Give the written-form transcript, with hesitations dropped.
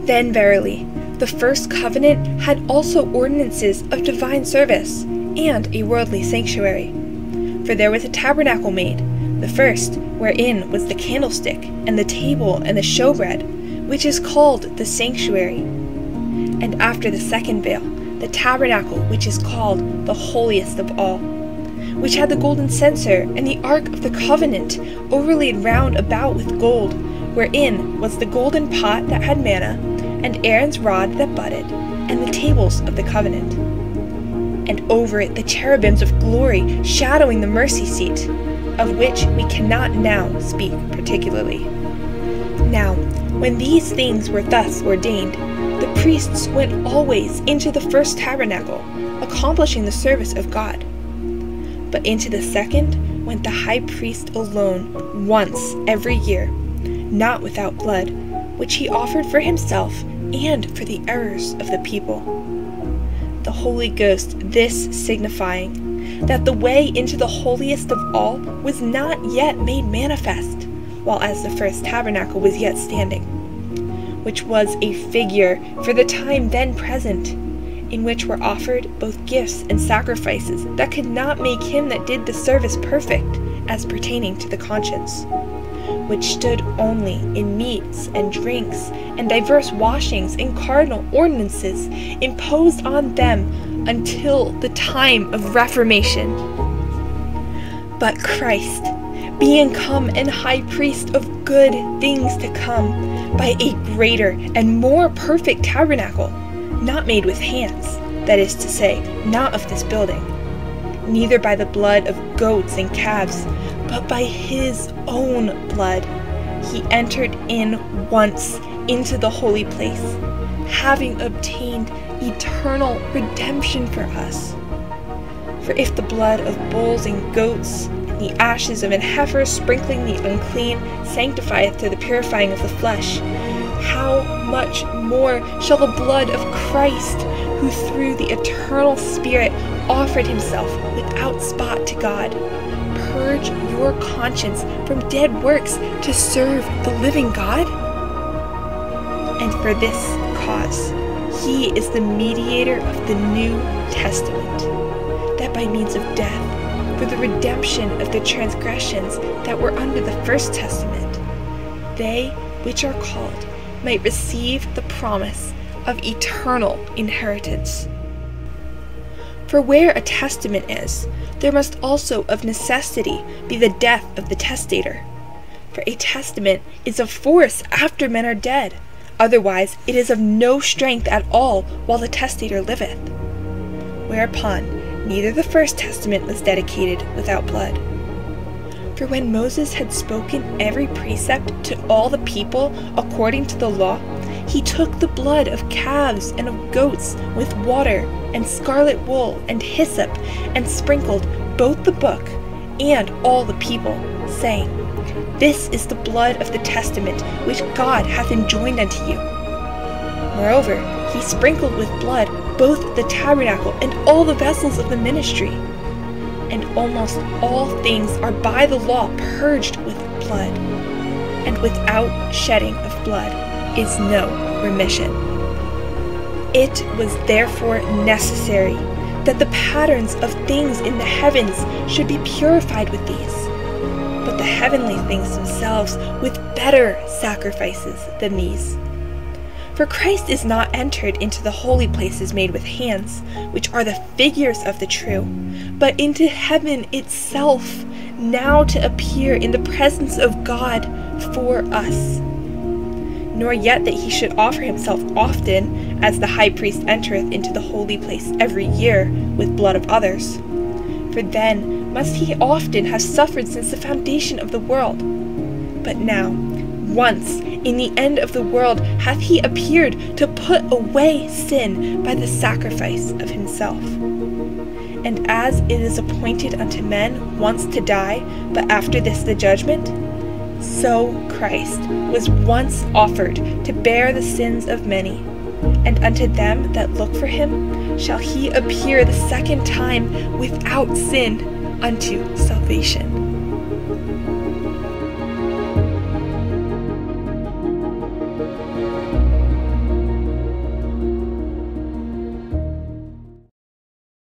Then verily, the first covenant had also ordinances of divine service, and a worldly sanctuary. For there was a tabernacle made, the first, wherein was the candlestick, and the table, and the showbread, which is called the sanctuary. And after the second veil, the tabernacle which is called the holiest of all, which had the golden censer, and the ark of the covenant, overlaid round about with gold, wherein was the golden pot that had manna, and Aaron's rod that budded, and the tables of the covenant. And over it the cherubims of glory, shadowing the mercy seat, of which we cannot now speak particularly. Now, when these things were thus ordained, the priests went always into the first tabernacle, accomplishing the service of God. But into the second went the high priest alone, once every year, not without blood, which he offered for himself and for the errors of the people. The Holy Ghost this signifying, that the way into the holiest of all was not yet made manifest, while as the first tabernacle was yet standing, which was a figure for the time then present, in which were offered both gifts and sacrifices that could not make him that did the service perfect, as pertaining to the conscience, which stood only in meats and drinks, and diverse washings and cardinal ordinances imposed on them until the time of Reformation. But Christ, being come an high priest of good things to come, by a greater and more perfect tabernacle, not made with hands, that is to say, not of this building, neither by the blood of goats and calves, but by his own blood, he entered in once into the holy place, having obtained eternal redemption for us. For if the blood of bulls and goats, and the ashes of an heifer sprinkling the unclean, sanctifieth to the purifying of the flesh, how much more shall the blood of Christ, who through the eternal Spirit offered himself without spot to God, purge your conscience from dead works to serve the living God? And for this cause, he is the mediator of the New Testament, that by means of death, for the redemption of the transgressions that were under the first testament, they which are called might receive the promise of eternal inheritance. For where a testament is, there must also of necessity be the death of the testator. For a testament is of force after men are dead, otherwise it is of no strength at all while the testator liveth. Whereupon neither the first testament was dedicated without blood. For when Moses had spoken every precept to all the people according to the law, he took the blood of calves and of goats with water and scarlet wool and hyssop, and sprinkled both the book and all the people, saying, This is the blood of the testament which God hath enjoined unto you. Moreover, he sprinkled with blood both the tabernacle and all the vessels of the ministry. And almost all things are by the law purged with blood, and without shedding of blood is no remission. It was therefore necessary that the patterns of things in the heavens should be purified with these, but the heavenly things themselves with better sacrifices than these. For Christ is not entered into the holy places made with hands, which are the figures of the true, but into heaven itself, now to appear in the presence of God for us. Nor yet that he should offer himself often, as the high priest entereth into the holy place every year with blood of others. For then must he often have suffered since the foundation of the world. But now, once in the end of the world, hath he appeared to put away sin by the sacrifice of himself. And as it is appointed unto men once to die, but after this the judgment, so Christ was once offered to bear the sins of many, and unto them that look for him shall he appear the second time without sin unto salvation.